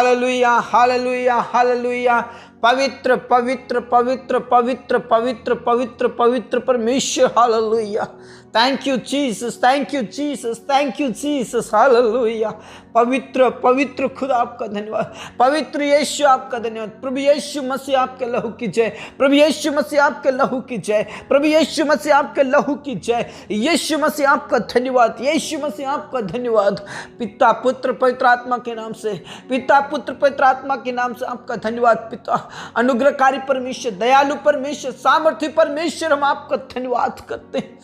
Hallelujah, hallelujah, hallelujah. पवित्र पवित्र पवित्र पवित्र पवित्र पवित्र पवित्र परमेश्वर, hallelujah. Thank you Jesus, thank you Jesus, thank you Jesus, hallelujah. पवित्र पवित्र खुदा आपका धन्यवाद, पवित्र यीशु आपका धन्यवाद। प्रभु यीशु मसीह आपके लहू की जय, प्रभु यीशु मसीह आपके लहू की जय, प्रभु यीशु मसीह आपके लहू की जय। यीशु मसीह आपका धन्यवाद, यीशु मसीह आपका धन्यवाद। पिता पुत्र पवित्र आत्मा के नाम से, पिता पुत्र पवित्र आत्मा के नाम से आपका धन्यवाद। पिता अनुग्रहकारी परमेश्वर, दयालु परमेश्वर, सामर्थ्य परमेश्वर, हम आपका धन्यवाद करते हैं।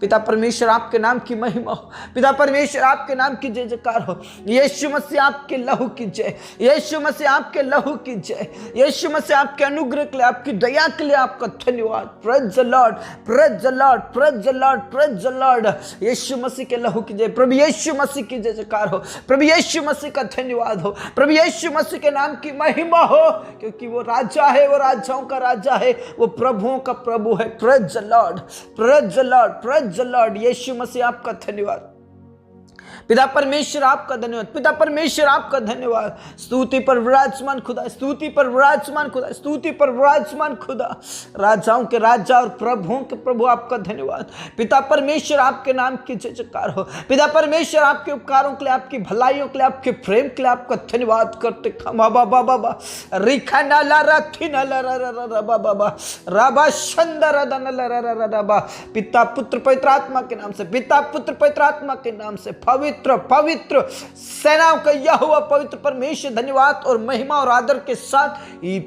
पिता परमेश्वर आपके नाम की महिमा हो, पिता परमेश्वर आपके नाम की जय जयकार हो। यीशु मसीह आपके लहू की जय, यीशु मसीह आपके लहू की जय, यीशु मसीह आपके अनुग्रह के लिए, आपकी दया के लिए आपका धन्यवाद। Praise the Lord, praise the Lord, praise the Lord, praise the Lord. यीशु मसीह के लहू की जय, प्रभु यीशु मसीह की जय जयकार हो, प्रभु यीशु मसीह का धन्यवाद हो, प्रभु यीशु मसीह के नाम की महिमा हो, क्योंकि वो राजा है, वो राजाओं का राजा है, वो प्रभुओं का प्रभु है। Praise the Lord, praise the Lord, praise the Lord. यीशु मसीह आपका धन्यवाद। पिता परमेश्वर आपका धन्यवाद, पिता परमेश्वर आपका धन्यवाद। स्तुति पर विराजमान खुदा, स्तुति पर विराजमान खुदा, स्तुति पर विराजमान खुदा, राजाओं के राजा और प्रभुओं के प्रभु आपका धन्यवाद। पिता परमेश्वर आपके नाम की जय जयकार हो। पिता परमेश्वर आपके उपकारों के लिए, आपकी भलाइयों के लिए, आपके प्रेम के लिए आपका धन्यवाद करते। बाबा रिखा नाला रथी नाला बाबा राबा शंदर रबा। पिता पुत्र पवित्र आत्मा के नाम से, पिता पुत्र पवित्र आत्मा के नाम से, पवित्र पवित्र सेनाओं का यहोवा पवित्र परमेश्वर, धन्यवाद और महिमा और आदर के साथ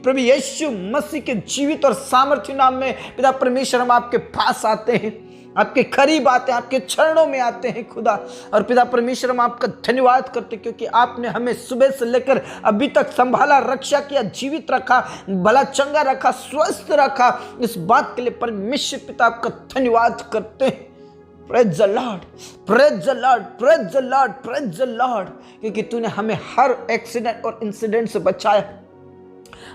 प्रभु यीशु मसीह के जीवित और सामर्थ्य नाम में पिता परमेश्वर हम आपके पास आते हैं, आपके करीब आते हैं, आपके चरणों में आते हैं खुदा। और पिता परमेश्वर हम आपका धन्यवाद करते हैं, क्योंकि आपने हमें सुबह से लेकर अभी तक संभाला, रक्षा किया, जीवित रखा, भला चंगा रखा, स्वस्थ रखा। इस बात के लिए परमेश्वर पिता आपका धन्यवाद करते हैं। Praise the Lord, praise the Lord, praise the Lord, praise the Lord, क्योंकि तूने हमें हर एक्सीडेंट और इंसिडेंट से बचाया,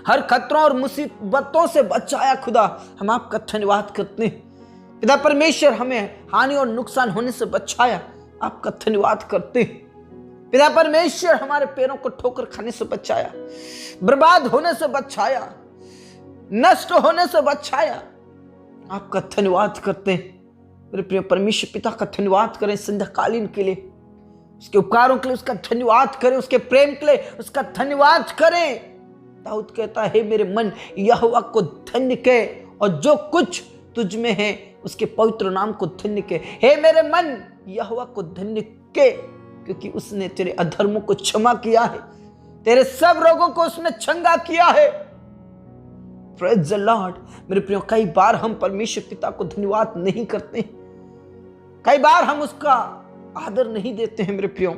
हर खतरों और मुसीबतों से बचाया खुदा। हम आपका धन्यवाद करते हैं। पिता परमेश्वर हमें हानि और नुकसान होने से बचाया, आपका धन्यवाद करते हैं। पिता परमेश्वर हमारे पैरों को ठोकर खाने से बचाया, बर्बाद होने से बचाया, नष्ट होने से बचाया, आपका धन्यवाद करते हैं। मेरे प्रिय परमेश्वर पिता का धन्यवाद करें संध्याकालीन के लिए, उसके उपकारों के लिए उसका धन्यवाद करें, उसके प्रेम के लिए उसका धन्यवाद करें। दाऊद कहता है, मेरे मन यहोवा को धन्य कहे और जो कुछ तुझ में है उसके पवित्र नाम को धन्य कहे। हे मेरे मन यहोवा को धन्य कहे, क्योंकि उसने तेरे अधर्मों को क्षमा किया है, तेरे सब रोगों को उसने चंगा किया है। Praise the Lord. मेरे प्रियो, कई बार हम परमेश्वर पिता को धन्यवाद नहीं करते, कई बार हम उसका आदर नहीं देते हैं। मेरे प्रियो,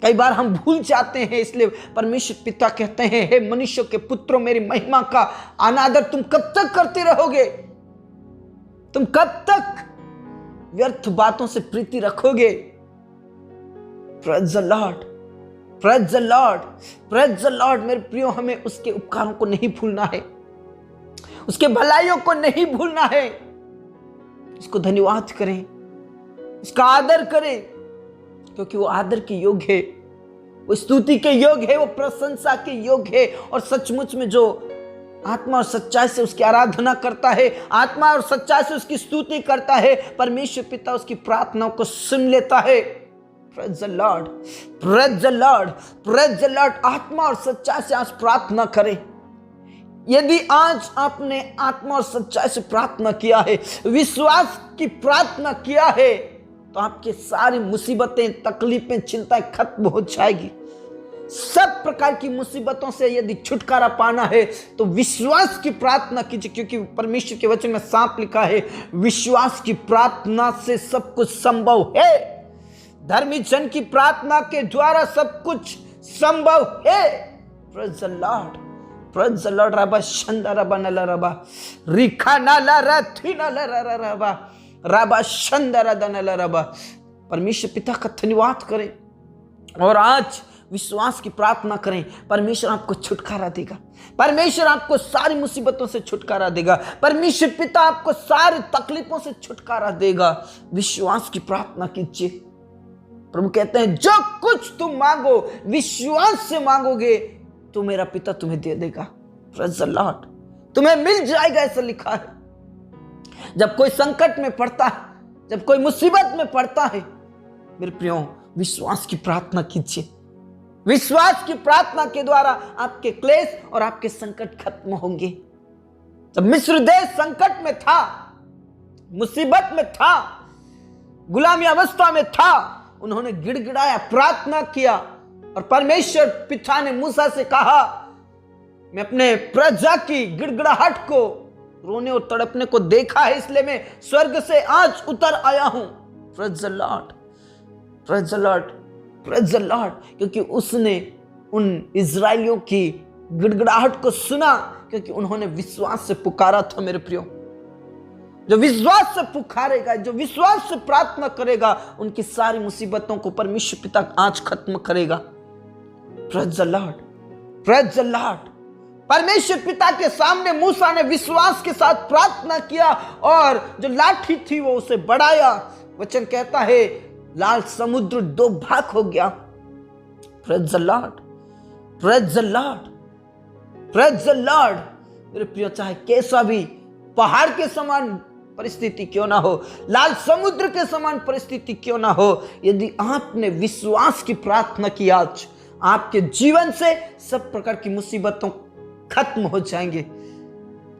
कई बार हम भूल जाते हैं, इसलिए परमेश्वर पिता कहते हैं, हे मनुष्यों के पुत्रों, मेरी महिमा का अनादर तुम कब तक करते रहोगे? तुम कब तक व्यर्थ बातों से प्रीति रखोगे? Praise the Lord, praise the Lord, praise the Lord. मेरे प्रियो, हमें उसके उपकारों को नहीं भूलना है, उसके भलाइयों को नहीं भूलना है। उसको धन्यवाद करें, उसका आदर करें, क्योंकि वो आदर के योग्य है, वो स्तुति के योग्य है, वो प्रशंसा के योग्य है। और सचमुच में जो आत्मा और सच्चाई से उसकी आराधना करता है, आत्मा और सच्चाई से उसकी स्तुति करता है, परमेश्वर पिता उसकी प्रार्थनाओं को सुन लेता है। Praise the Lord, praise the Lord, praise the Lord. आत्मा और सच्चाई से आज प्रार्थना करें। यदि आज आपने आत्मा और सच्चाई से प्रार्थना किया है, विश्वास की प्रार्थना किया है, तो आपकी सारी मुसीबतें, तकलीफें, चिंताएं खत्म हो जाएगी। सब प्रकार की मुसीबतों से यदि छुटकारा पाना है तो विश्वास की प्रार्थना कीजिए, क्योंकि परमेश्वर के वचन में साफ लिखा है, विश्वास की प्रार्थना से सब कुछ संभव है। धर्मी जन की प्रार्थना के द्वारा सब कुछ संभव है। Praise the Lord, praise the Lord. Rava Shanda रबा नला रबा रिखा नाला रथी नाला रबा रबा शंदा रदा नला रबा। परमेश्वर पिता का धन्यवाद करें और आज विश्वास की प्रार्थना करें। परमेश्वर आपको छुटकारा देगा, परमेश्वर आपको सारी मुसीबतों से छुटकारा देगा, परमेश्वर पिता आपको सारी तकलीफों से छुटकारा देगा। विश्वास की प्रार्थना कीजिए, प्रभु कहते हैं जो कुछ तुम मांगो विश्वास से मांगोगे तो मेरा पिता तुम्हें दे देगा। प्रेज़ द लॉर्ड, तुम्हें मिल जाएगा, ऐसा लिखा है। जब कोई संकट में पड़ता है, जब कोई मुसीबत में पड़ता है, मेरे प्रियो विश्वास की प्रार्थना कीजिए। विश्वास की प्रार्थना के द्वारा आपके क्लेश और आपके संकट खत्म होंगे। जब मिस्र देश संकट में था, मुसीबत में था, गुलामी अवस्था में था, उन्होंने गिड़गिड़ाया, प्रार्थना किया और परमेश्वर पिता ने मूसा से कहा, मैं अपने प्रजा की गिड़गिड़ाहट को, रोने और तड़पने को देखा है, इसलिए मैं स्वर्ग से आज उतर आया हूं। Praise the Lord, praise the Lord, praise the Lord. क्योंकि उसने उन इजरायलियों की गिड़गिड़ाहट को सुना, क्योंकि उन्होंने विश्वास से पुकारा था। मेरे प्रियो, जो विश्वास से पुकारेगा, जो विश्वास से प्रार्थना करेगा, उनकी सारी मुसीबतों को परमेश्वर पिता आज खत्म करेगा। Praise the Lord, praise the Lord. परमेश्वर पिता के सामने मूसा ने विश्वास के साथ प्रार्थना किया और जो लाठी थी वो उसे बढ़ाया। वचन कहता है लाल समुद्र 2 भाग हो गया। Praise the Lord, praise the Lord, praise the Lord. मेरे प्रिय, चाहे कैसा भी पहाड़ के समान परिस्थिति क्यों ना हो, लाल समुद्र के समान परिस्थिति क्यों ना हो, यदि आपने विश्वास की प्रार्थना की, आज आपके जीवन से सब प्रकार की मुसीबतों खत्म हो जाएंगे,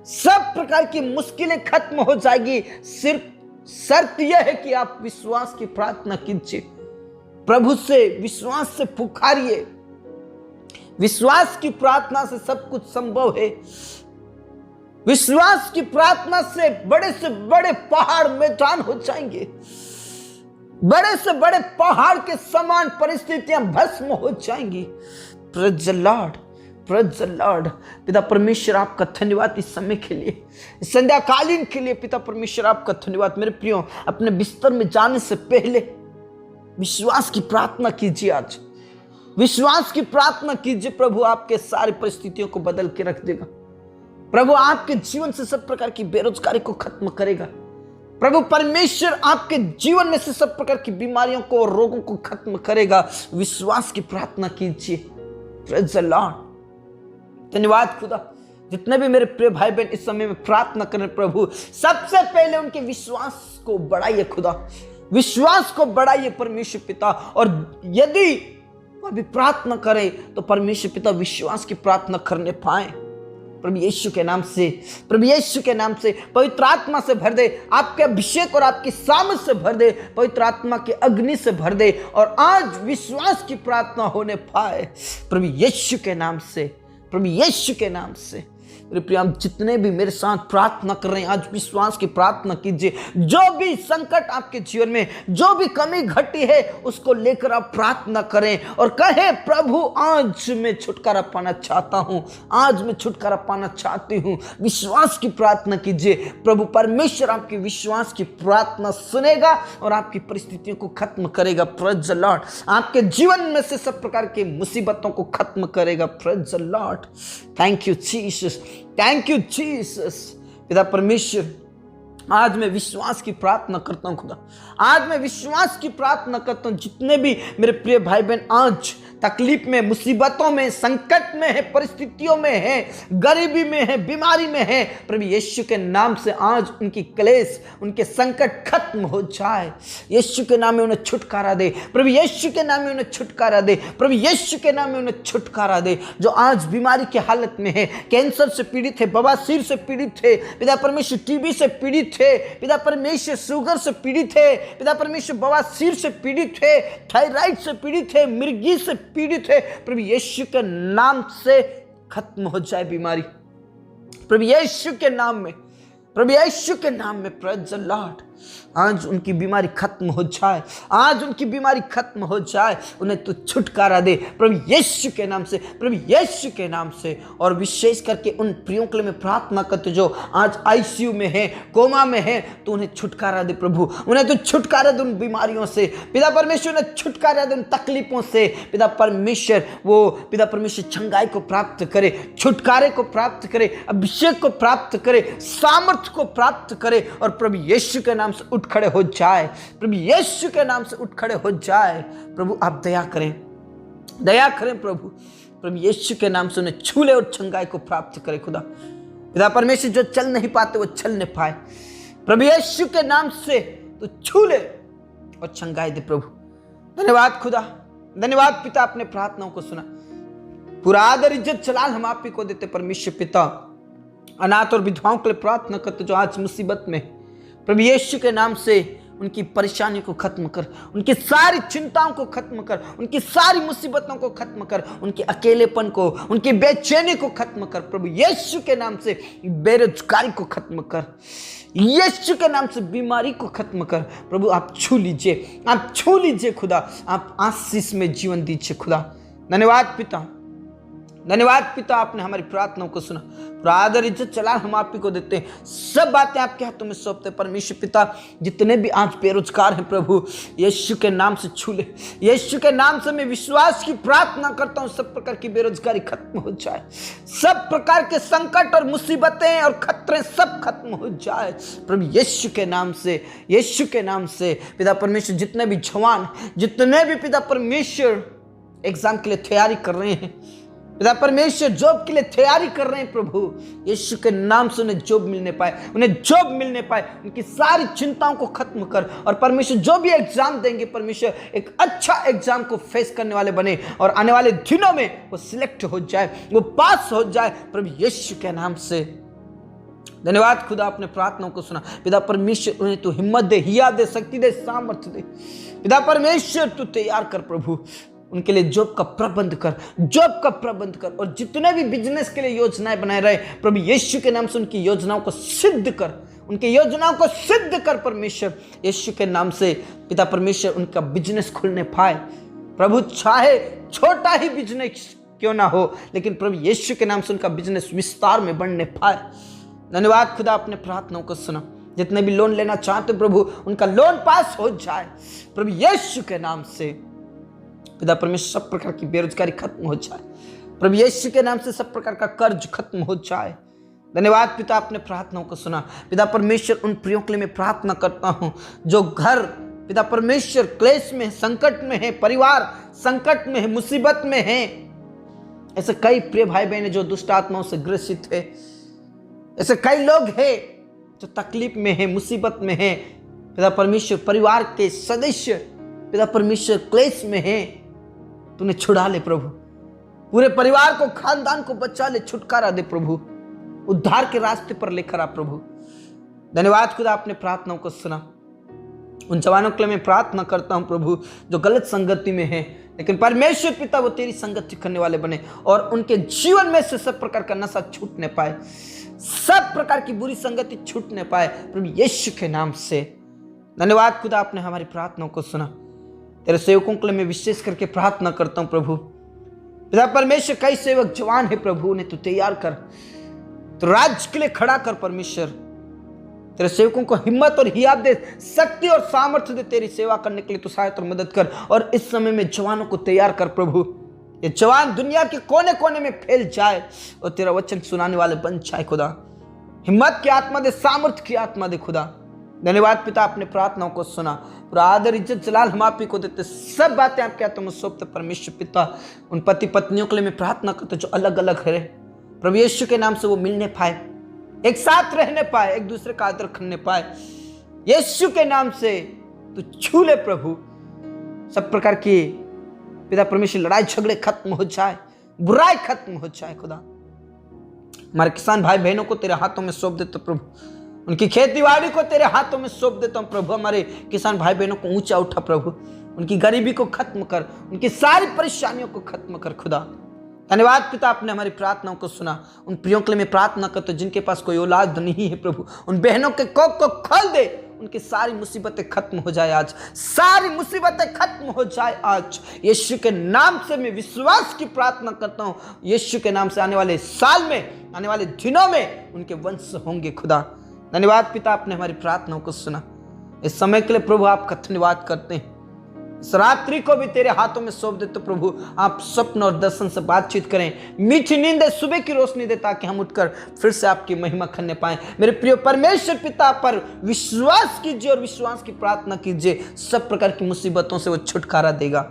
सब प्रकार की मुश्किलें खत्म हो जाएगी। सिर्फ शर्त यह है कि आप विश्वास की प्रार्थना कीजिए, प्रभु से विश्वास से पुकारिए। विश्वास की प्रार्थना से सब कुछ संभव है। विश्वास की प्रार्थना से बड़े पहाड़ मैदान हो जाएंगे, बड़े से बड़े पहाड़ के समान परिस्थितियां भस्म हो जाएंगी। Praise the Lord, praise the Lord. पिता परमेश्वर आपका धन्यवाद इस समय के लिए, इस संध्याकालीन के लिए। पिता परमेश्वर आपका धन्यवाद। मेरे प्रियो, अपने बिस्तर में जाने से पहले विश्वास की प्रार्थना कीजिए। आज विश्वास की प्रार्थना कीजिए। प्रभु आपके सारी परिस्थितियों को बदल के रख देगा। प्रभु आपके जीवन से सब प्रकार की बेरोजगारी को खत्म करेगा। प्रभु परमेश्वर आपके जीवन में से सब प्रकार की बीमारियों को और रोगों को खत्म करेगा। विश्वास की प्रार्थना कीजिए। Praise the Lord. धन्यवाद खुदा। जितने भी मेरे प्रिय भाई बहन इस समय में प्रार्थना करें, प्रभु सबसे पहले उनके विश्वास को बढ़ाइए खुदा, विश्वास को बढ़ाइए परमेश्वर पिता। और यदि वो भी प्रार्थना करें तो परमेश्वर पिता विश्वास की प्रार्थना करने पाए। प्रभु यीशु के नाम से, प्रभु यीशु के नाम से पवित्र आत्मा से भर दे, आपके अभिषेक और आपकी सामर्थ से भर दे, पवित्र आत्मा के अग्नि से भर दे और आज विश्वास की प्रार्थना होने पाए प्रभु यीशु के नाम से, प्रभु यीशु के नाम से। मेरे प्रिय, आप जितने भी मेरे साथ प्रार्थना कर रहे हैं, आज विश्वास की प्रार्थना कीजिए। जो भी संकट आपके जीवन में, जो भी कमी घटी है, उसको लेकर आप प्रार्थना करें और कहें, प्रभु आज मैं छुटकारा पाना चाहता हूं, आज मैं छुटकारा पाना चाहती हूं। विश्वास की प्रार्थना कीजिए। प्रभु परमेश्वर आपकी विश्वास की प्रार्थना सुनेगा और आपकी परिस्थितियों को खत्म करेगा। Praise the Lord. आपके जीवन में से सब प्रकार की मुसीबतों को खत्म करेगा। Praise the Lord. Thank you Jesus, thank you Jesus. पिता परमेश्वर, आज मैं विश्वास की प्रार्थना करता हूं खुदा, आज मैं विश्वास की प्रार्थना करता हूं। जितने भी मेरे प्रिय भाई बहन आज तकलीफ में, मुसीबतों में, संकट में है, परिस्थितियों में है, गरीबी में है, बीमारी में है, प्रभु यीशु के नाम से आज उनकी क्लेश, उनके संकट खत्म हो जाए। यीशु के नाम में उन्हें छुटकारा दे, प्रभु यीशु के नाम में उन्हें छुटकारा दे, प्रभु यीशु के नाम में उन्हें छुटकारा दे। जो आज बीमारी की हालत में है, कैंसर से पीड़ित है, बवासीर से पीड़ित है, पिता परमेश्वर टीबी से पीड़ित है, पिता परमेश्वर शुगर से पीड़ित है, पिता परमेश्वर बवासीर से पीड़ित है, थायराइड से पीड़ित है, मिर्गी से पीड़ित है, प्रभु यीशु के नाम से खत्म हो जाए बीमारी, प्रभु यीशु के नाम में, प्रभु यीशु के नाम में। Praise the Lord. आज उनकी बीमारी खत्म हो जाए, आज उनकी बीमारी खत्म हो जाए, उन्हें तो छुटकारा दे प्रभु यीशु के नाम से, प्रभु यीशु के नाम से। और विशेष करके उन प्रियों के लिए मैं प्रार्थना करती जो आज आईसीयू में है, कोमा में है, तो उन्हें छुटकारा दे प्रभु, उन्हें तो छुटकारा दे उन बीमारियों से। पिता परमेश्वर उन्हें छुटकारा दे उन तकलीफों से। पिता परमेश्वर, वो पिता परमेश्वर चंगाई को प्राप्त करे, छुटकारे को प्राप्त करे, अभिषेक को प्राप्त करे, सामर्थ को प्राप्त करे और प्रभु यीशु के नाम नाम से उठ खड़े हो जाए, प्रभु यीशु के नाम से उठ खड़े हो जाए। प्रभु आप दया करें, दया करें प्रभु। प्रभु यीशु के नाम से उन्हें छू ले और चंगाई को प्राप्त करे खुदा। पिता परमेश्वर, जो चल नहीं पाते वो चलने पाए, प्रभु यीशु के नाम से तो छू ले और चंगाई दे प्रभु। धन्यवाद खुदा, धन्यवाद पिता, अपने प्रार्थनाओं को सुना। पूरा आदर इज्जत जलाल हम आप ही को देते परमेश्वर पिता। अनाथ और विधवाओं के लिए प्रार्थना करते जो आज मुसीबत में, प्रभु यीशु के नाम से उनकी परेशानियों को खत्म कर, उनकी सारी चिंताओं को खत्म कर, उनकी सारी मुसीबतों को खत्म कर, उनके अकेलेपन को, उनकी बेचैनी को खत्म कर। प्रभु यीशु के नाम से बेरोजगारी को खत्म कर, यीशु के नाम से बीमारी को खत्म कर। प्रभु आप छू लीजिए, आप छू लीजिए खुदा, आप आशीष में जीवन दीजिए खुदा। धन्यवाद पिता, धन्यवाद पिता, आपने हमारी प्रार्थनाओं को सुना। पूरा आदर इज्जत चला हम आप ही को देते हैं। सब बातें आपके हाथों में सौंपते परमेश्वर पिता। जितने भी आज बेरोजगार हैं प्रभु, यीशु के नाम से छू ले, यीशु के नाम से मैं विश्वास की प्रार्थना करता हूँ, सब प्रकार की बेरोजगारी खत्म हो जाए, सब प्रकार के संकट और मुसीबतें और खतरे सब खत्म हो जाए प्रभु यीशु के नाम से, यीशु के नाम से। पिता परमेश्वर, जितने भी जवान, जितने भी पिता परमेश्वर एग्जाम के लिए तैयारी कर रहे हैं, पिता परमेश्वर जॉब के लिए तैयारी कर रहे हैं प्रभु, यीशु के नाम से उन्हें जॉब मिलने पाए, उन्हें जॉब मिलने पाए, उनकी सारी चिंताओं को खत्म कर। और परमेश्वर जो भी एग्जाम देंगे परमेश्वर, एक अच्छा एग्जाम को फेस करने वाले बने और आने वाले दिनों में वो सिलेक्ट हो जाए, वो पास हो जाए प्रभु यीशु के नाम से। धन्यवाद खुदा, अपने प्रार्थनाओं को सुना। पिता परमेश्वर, उन्हें तू हिम्मत दे, हिया दे, शक्ति दे, सामर्थ्य दे। पिता परमेश्वर तू तैयार कर प्रभु, उनके लिए जॉब का प्रबंध कर, जॉब का प्रबंध कर। और जितने भी बिजनेस के लिए योजनाएं बनाए रहे प्रभु यीशु के नाम से, उनकी योजनाओं को सिद्ध कर, उनकी योजनाओं को सिद्ध कर परमेश्वर यीशु के नाम से। पिता परमेश्वर, उनका बिजनेस खुलने पाए प्रभु, चाहे छोटा ही बिजनेस क्यों ना हो, लेकिन प्रभु यीशु के नाम से उनका बिजनेस विस्तार में बढ़ने पाए। धन्यवाद खुदा, अपने प्रार्थनाओं को सुना। जितने भी लोन लेना चाहते प्रभु, उनका लोन पास हो जाए प्रभु यीशु के नाम से। पिता परमेश्वर, सब प्रकार की बेरोजगारी खत्म हो जाए प्रभु यीशु के नाम से, सब प्रकार का कर्ज खत्म हो जाए। धन्यवाद पिता, अपने प्रार्थनाओं को सुना। पिता परमेश्वर, उन प्रियों के लिए मैं प्रार्थना करता हूं जो घर पिता परमेश्वर क्लेश में, संकट में है, परिवार संकट में है, मुसीबत में है। ऐसे कई प्रिय भाई बहन जो दुष्ट आत्माओं से ग्रसित है, ऐसे कई लोग हैं जो तकलीफ में है, मुसीबत में है। पिता परमेश्वर, परिवार के सदस्य पिता परमेश्वर क्लेश में है, तूने छुड़ा ले प्रभु, पूरे परिवार को, खानदान को बचा ले, छुटकारा दे प्रभु, उद्धार के रास्ते पर लेकर आ प्रभु। धन्यवाद खुदा, अपने प्रार्थनाओं को सुना। उन जवानों के लिए मैं प्रार्थना करता हूं प्रभु जो गलत संगति में है, लेकिन परमेश्वर पिता वो तेरी संगति करने वाले बने और उनके जीवन में से सब प्रकार का नशा छूटने पाए, सब प्रकार की बुरी संगति छूटने पाए प्रभु यीशु के नाम से। धन्यवाद खुदा, आपने हमारी प्रार्थनाओं को सुना। तेरे सेवकों के लिए मैं विशेष करके प्रार्थना करता हूं प्रभु। पिता परमेश्वर, कई सेवक जवान है प्रभु, उन्हें तू तैयार कर, तो राज्य के लिए खड़ा कर परमेश्वर। तेरे सेवकों को हिम्मत और हियात दे, शक्ति और सामर्थ्य दे, तेरी सेवा करने के लिए तू सहायता और मदद कर। और इस समय में जवानों को तैयार कर प्रभु, ये जवान दुनिया के कोने कोने में फैल जाए और तेरा वचन सुनाने वाले बन जाए खुदा। हिम्मत की आत्मा दे, सामर्थ्य की आत्मा दे खुदा। धन्यवाद पिता, अपने प्रार्थनाओं को सुना। पूरा आदर इज्जत जलाल हम आप ही को देते, सब बातें आपके हाथों में सौंपते परमेश्वर पिता। उन पति पत्नियों के लिए मैं प्रार्थना करता जो अलग अलग है प्रभु यीशु के नाम से, वो मिलने पाए, एक साथ रहने पाए, एक दूसरे का आदर करने पाए यीशु के नाम से। तू छू ले प्रभु, सब प्रकार की पिता परमेश्वर लड़ाई झगड़े खत्म हो जाए, बुराई खत्म हो जाए खुदा। हमारे किसान भाई बहनों को तेरे हाथों में सौंप देते प्रभु, उनकी खेती बाड़ी को तेरे हाथों में सौंप देता हूं प्रभु। हमारे किसान भाई बहनों को ऊंचा उठा प्रभु, उनकी गरीबी को खत्म कर, उनकी सारी परेशानियों को खत्म कर खुदा। धन्यवाद पिता, आपने हमारी प्रार्थनाओं को सुना। उन प्रियों के लिए मैं प्रार्थना करता हूं जिनके पास कोई औलाद नहीं है प्रभु, उन बहनों के कोख को खोल दे, उनकी सारी मुसीबतें खत्म हो जाए आज, सारी मुसीबतें खत्म हो जाए आज। यीशु के नाम से मैं विश्वास की प्रार्थना करता हूं, यीशु के नाम से आने वाले साल में, आने वाले दिनों में उनके वंश होंगे खुदा। धन्यवाद पिता, आपने हमारी प्रार्थनाओं को सुना। इस समय के लिए प्रभु आपका धन्यवाद करते हैं, इस रात्रि को भी तेरे हाथों में सौंप देते प्रभु। आप स्वप्न और दर्शन से बातचीत करें, मीठी नींद सुबह की रोशनी दे, ताकि हम उठकर फिर से आपकी महिमा करने पाए। मेरे प्रिय परमेश्वर पिता पर विश्वास कीजिए और विश्वास की प्रार्थना कीजिए, सब प्रकार की मुसीबतों से वो छुटकारा देगा।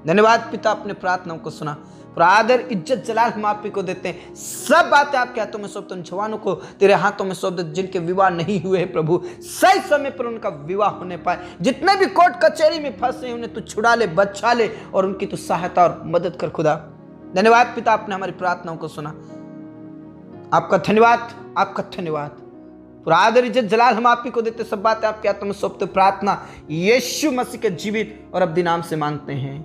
धन्यवाद पिता, अपने प्रार्थनाओं को सुना। आदर इज्जत जलाल हम आप ही को देते हैं। सब बातें आपके हाथों में सौंपते हैं। जवानों को तेरे हाथों में सौंप देते, जिनके विवाह नहीं हुए हैं प्रभु, सही समय पर उनका विवाह होने पाए। जितने भी कोर्ट कचहरी में फंसे हैं उन्हें तू छुड़ा ले, बचा ले और उनकी तू सहायता और मदद कर खुदा। धन्यवाद पिता, आपने हमारी प्रार्थनाओं को सुना। आपका धन्यवाद, आपका धन्यवाद। पूरा आदर इज्जत जलाल हम आप ही को देते। सब बातें आपके हाथों में सौंपते। प्रार्थना यीशु मसीह के जीवित और अब्दी नाम से मांगते हैं,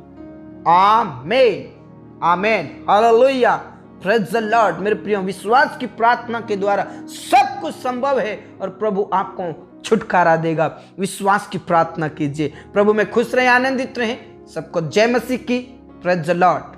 आमीन आमीन हालेलुया प्रेज द लॉर्ड। मेरे प्रियो, विश्वास की प्रार्थना के द्वारा सब कुछ संभव है और प्रभु आपको छुटकारा देगा। विश्वास की प्रार्थना कीजिए। प्रभु में खुश रहें, आनंदित रहें। सबको जय मसीह की। Praise the Lord.